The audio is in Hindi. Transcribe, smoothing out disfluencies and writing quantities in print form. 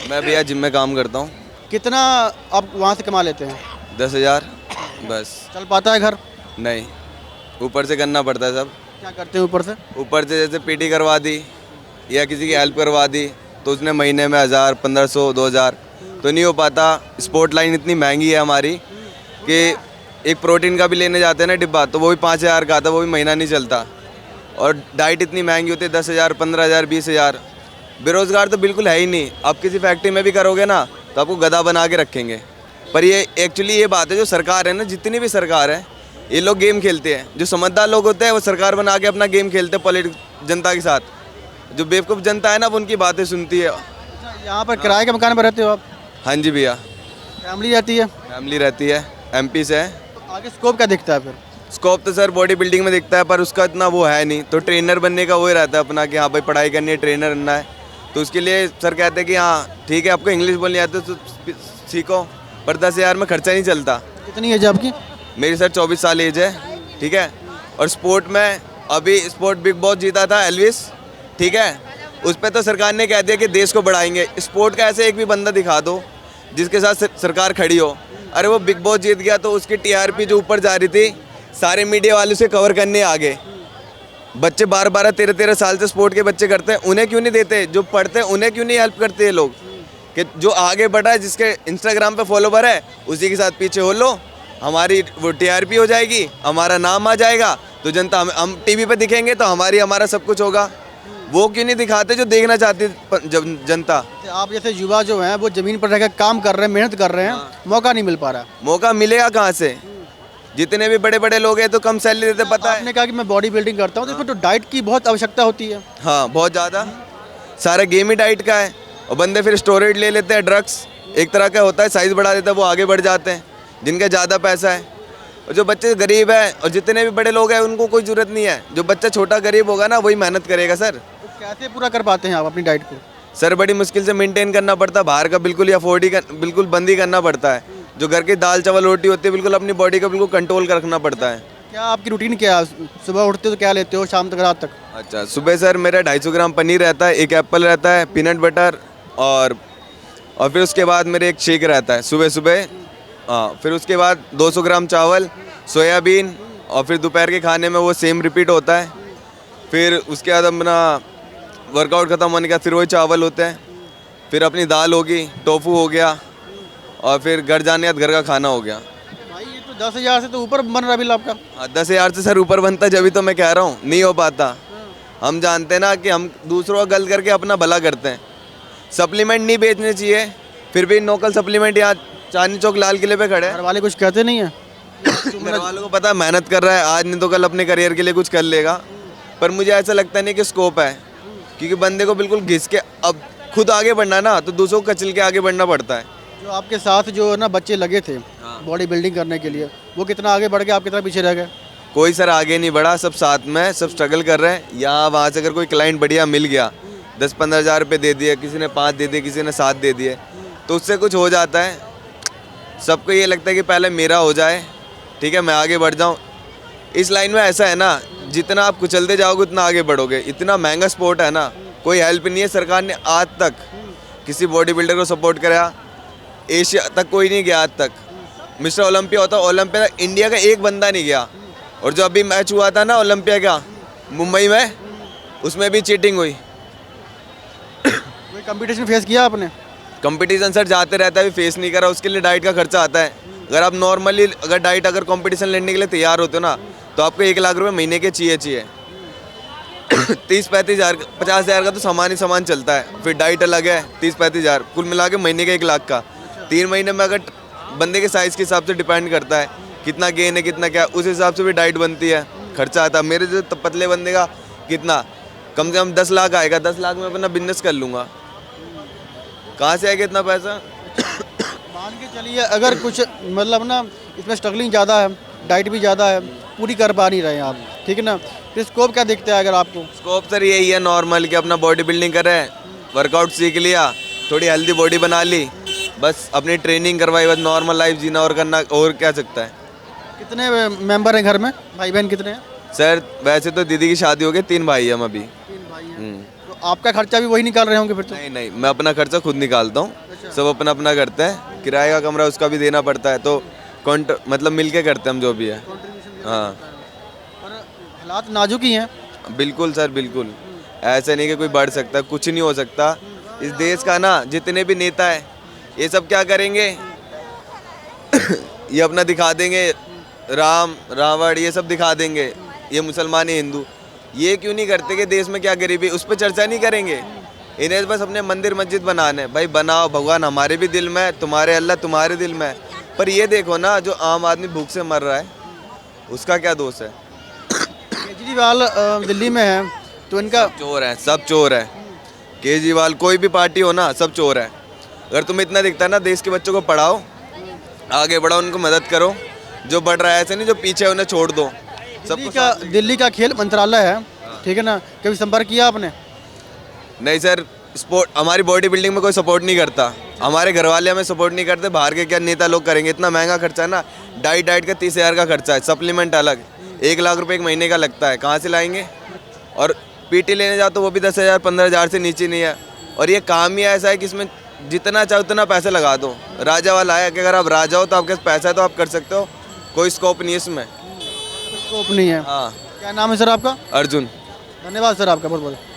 मैं भैया जिम में काम करता हूँ। कितना आप वहाँ से कमा लेते हैं? 10,000 बस। चल पाता है घर? नहीं, ऊपर से करना पड़ता है सब। क्या करते हैं ऊपर से? ऊपर से जैसे पीटी करवा दी या किसी की हेल्प करवा दी तो उसने महीने में 1,000, 1,500, 2,000 तो नहीं हो पाता। स्पोर्ट लाइन इतनी महंगी है हमारी कि एक प्रोटीन का भी लेने जाते हैं ना डिब्बा, तो वो भी 5,000 का आता है, वो भी महीना नहीं चलता। और डाइट इतनी महंगी होती है, 10,000, 15,000, 20,000। बेरोज़गार तो बिल्कुल है ही नहीं। आप किसी फैक्ट्री में भी करोगे ना तो आपको गधा बना के रखेंगे। पर ये एक्चुअली ये बात है, जो सरकार है ना, जितनी भी सरकार है, ये लोग गेम खेलते हैं। जो समझदार लोग होते हैं वो सरकार बना के अपना गेम खेलते हैं जनता के साथ। जो बेवकूफ़ जनता है ना वो उनकी बातें सुनती है। यहाँ पर किराए के मकान में रहते हो आप? हाँ जी भैया, फैमिली रहती है? फैमिली रहती है, MP से है। तो आगे स्कोप क्या दिखता है फिर? स्कोप तो सर बॉडी बिल्डिंग में दिखता है, पर उसका इतना वो है नहीं। तो ट्रेनर बनने का वो ही रहता है अपना कि हाँ भाई पढ़ाई करनी है, ट्रेनर बनना है। तो उसके लिए सर कहते हैं कि हाँ ठीक है, आपको इंग्लिश बोलनी आती है तो सीखो, पर 10,000 में खर्चा नहीं चलता। कितनी एज है आपकी? मेरी सर 24 साल एज है, ठीक है। और स्पोर्ट में अभी स्पोर्ट बिग बॉस जीता था एल्विस, ठीक है। उस पर तो सरकार ने कह दिया कि देश को बढ़ाएंगे। स्पोर्ट का ऐसे एक भी बंदा दिखा दो जिसके साथ सरकार खड़ी हो। अरे वो बिग बॉस जीत गया तो उसकी TRP जो ऊपर जा रही थी, सारे मीडिया वाले उसे कवर करने आ गए। बच्चे 12-12, 13-13 साल से स्पोर्ट के बच्चे करते हैं, उन्हें क्यों नहीं देते? जो पढ़ते हैं उन्हें क्यों नहीं हेल्प करते ये लोग? कि जो आगे बढ़ा है, जिसके इंस्टाग्राम पे फॉलोवर है, उसी के साथ पीछे हो लो, हमारी वो TRP हो जाएगी, हमारा नाम आ जाएगा, तो जनता हम TV पे दिखेंगे तो हमारा सब कुछ होगा। वो क्यों नहीं दिखाते जो देखना चाहती जनता? आप जैसे युवा जो हैं वो ज़मीन पर रहकर काम कर रहे हैं, मेहनत कर रहे हैं, मौका नहीं मिल पा रहा। मौका मिलेगा कहाँ से? जितने भी बड़े बड़े लोग हैं तो कम सैलरी देते, पता है। आपने कहा कि मैं बॉडी बिल्डिंग करता हूँ, तो इसमें तो डाइट की बहुत आवश्यकता होती है। हाँ, बहुत ज़्यादा। सारा गेम ही डाइट का है। और बंदे फिर स्टोरेड ले लेते हैं, ड्रग्स एक तरह का होता है, साइज़ बढ़ा देता है, वो आगे बढ़ जाते हैं जिनका ज़्यादा पैसा है। और जो बच्चे गरीब है और जितने भी बड़े लोग हैं उनको कोई ज़रूरत नहीं है। जो बच्चा छोटा गरीब होगा ना वही मेहनत करेगा सर। तो कैसे पूरा कर पाते हैं आप अपनी डाइट को? सर बड़ी मुश्किल से मेंटेन करना पड़ता है। बाहर का बिल्कुल या बिल्कुल बंद ही करना पड़ता है। जो घर की दाल चावल रोटी होती है, बिल्कुल अपनी बॉडी का बिल्कुल कंट्रोल रखना पड़ता है। क्या आपकी रूटीन क्या है? सुबह उठते हो तो क्या लेते हो, शाम तक, रात तक? अच्छा, सुबह सर मेरा 250 ग्राम पनीर रहता है, एक एप्पल रहता है, पीनट बटर और फिर उसके बाद मेरे एक शेक रहता है सुबह। हाँ, फिर उसके बाद 200 ग्राम चावल, सोयाबीन, और फिर दोपहर के खाने में वो सेम रिपीट होता है। फिर उसके बाद अपना वर्कआउट ख़त्म होने के बाद फिर वही चावल होते हैं। फिर अपनी दाल होगी, टोफू हो गया, और फिर घर जाने बाद घर का खाना हो गया। भाई ये तो 10,000 से तो ऊपर बन रहा बिल आपका। हाँ, 10,000 से सर ऊपर बनता, जब भी तो मैं कह रहा हूँ नहीं हो पाता। हम जानते हैं ना कि हम दूसरों का गलत करके अपना भला करते हैं। सप्लीमेंट नहीं बेचने चाहिए, फिर भी लोकल सप्लीमेंट यहाँ चांदनी चौक लाल किले पे खड़े हैं। घर वाले कुछ कहते नहीं है? घर वालों को पता है मेहनत कर रहा है, आज नहीं तो कल अपने करियर के लिए कुछ कर लेगा। पर मुझे ऐसा लगता नहीं कि स्कोप है, क्योंकि बंदे को बिल्कुल घिस के अब खुद आगे बढ़ना ना, तो दूसरों को कचल के आगे बढ़ना पड़ता है। जो आपके साथ जो है ना बच्चे लगे थे बॉडी बिल्डिंग करने के लिए, वो कितना आगे बढ़ गए, आप कितना पीछे रह गए? कोई सर आगे नहीं बढ़ा, सब साथ में, सब स्ट्रगल कर रहे हैं। यहाँ वहाँ से अगर कोई क्लाइंट बढ़िया मिल गया, 10-15 हज़ार रुपये दे दिए, किसी ने 5 दे दिए, किसी ने 7 दे दिए, तो उससे कुछ हो जाता है। सबको ये लगता है कि पहले मेरा हो जाए, ठीक है, मैं आगे बढ़ जाऊँ। इस लाइन में ऐसा है ना, जितना आप कुचलते जाओगे उतना आगे बढ़ोगे। इतना महंगा स्पोर्ट है ना, कोई हेल्प नहीं है। सरकार ने आज तक किसी बॉडी बिल्डर को सपोर्ट कराया, एशिया तक कोई नहीं गया आज तक। मिस्टर ओलंपिया होता, ओलंपिया इंडिया का एक बंदा नहीं गया। और जो अभी मैच हुआ था ना ओलंपिया का मुंबई में, उसमें भी चीटिंग हुई। कोई कंपटीशन फेस किया आपने? कंपटीशन सर जाते रहता है, अभी फेस नहीं करा। उसके लिए डाइट का खर्चा आता है। अगर आप नॉर्मली अगर डाइट अगर कंपटीशन लेने के लिए तैयार होते हो ना, तो आपको 1 लाख रुपए महीने के चाहिए। 30-35 हज़ार 50 हज़ार का तो सामान ही सामान चलता है, फिर डाइट अलग है। 30-35 हज़ार कुल मिला के महीने का 1 लाख का। 3 महीने में अगर बंदे के साइज़ के हिसाब से डिपेंड करता है कितना गेन है कितना क्या, उस हिसाब से भी डाइट बनती है, खर्चा आता है। मेरे जो पतले बंदे का कितना कम से कम 10 लाख आएगा। 10 लाख में अपना बिजनेस कर लूँगा। कहाँ से आएगा इतना पैसा? मान के चलिए अगर कुछ मतलब ना इसमें स्ट्रगलिंग ज़्यादा है, डाइट भी ज़्यादा है, पूरी कर पा नहीं रहे हैं आप, ठीक है ना, तो स्कोप क्या दिखता है अगर आपको? स्कोप सर यही है नॉर्मल कि अपना बॉडी बिल्डिंग करें, वर्कआउट सीख लिया, थोड़ी हेल्दी बॉडी बना ली, बस अपनी ट्रेनिंग करवाई, बस नॉर्मल लाइफ जीना और करना, और क्या सकता है। कितने मेंबर हैं घर में, भाई बहन कितने हैं? सर वैसे तो दीदी की शादी हो गई, 3 भाई हम अभी। 3 भाई हैं। तो तो आपका खर्चा भी वही निकाल रहे होंगे फिर तो। नहीं नहीं, मैं अपना खर्चा खुद निकालता हूँ, सब अपना अपना करते हैं। किराए का कमरा उसका भी देना पड़ता है, तो मतलब मिल के करते हैं हम जो भी है। हाँ पर हालात नाजुक ही हैं। बिल्कुल सर, बिल्कुल। ऐसा नहीं कि कोई बढ़ सकता, कुछ नहीं हो सकता इस देश का ना। जितने भी नेता है ये सब क्या करेंगे ये अपना दिखा देंगे, राम रावण ये सब दिखा देंगे, ये मुसलमान है हिंदू। ये क्यों नहीं करते कि देश में क्या गरीबी, उस पर चर्चा नहीं करेंगे। इन्हें बस अपने मंदिर मस्जिद बनाने हैं। भाई बनाओ, भगवान हमारे भी दिल में है, तुम्हारे अल्लाह तुम्हारे दिल में है। पर ये देखो ना, जो आम आदमी भूख से मर रहा है उसका क्या दोष है। केजरीवाल दिल्ली में है तो इनका चोर है, सब चोर है। केजरीवाल कोई भी पार्टी हो ना, सब चोर है। अगर तुम्हें इतना दिखता है ना, देश के बच्चों को पढ़ाओ, आगे बढ़ाओ, उनको मदद करो। जो बढ़ रहा है ऐसे नहीं, जो पीछे है उन्हें छोड़ दो। दिल्ली का खेल मंत्रालय है, ठीक है ना, कभी संपर्क किया आपने? नहीं सर, स्पोर्ट हमारी बॉडी बिल्डिंग में कोई सपोर्ट नहीं करता। हमारे घर वाले हमें सपोर्ट नहीं करते। बाहर के क्या नेता लोग करेंगे, इतना महंगा खर्चा है ना। डाइट का 30,000 का खर्चा है, सप्लीमेंट अलग 1 लाख रुपए एक महीने का लगता है, कहाँ से लाएंगे। और पीटी लेने जाओ तो वो भी 10,000 15,000 से नीचे नहीं है। और ये काम ही ऐसा है कि इसमें जितना चाहो उतना पैसे लगा दो। राजा वाला है कि अगर आप राजा हो तो आपके पास पैसा है तो आप कर सकते हो, कोई स्कोप नहीं है इसमें। स्कोप नहीं है। हाँ। क्या नाम है सर आपका? अर्जुन। धन्यवाद सर आपका बहुत बहुत।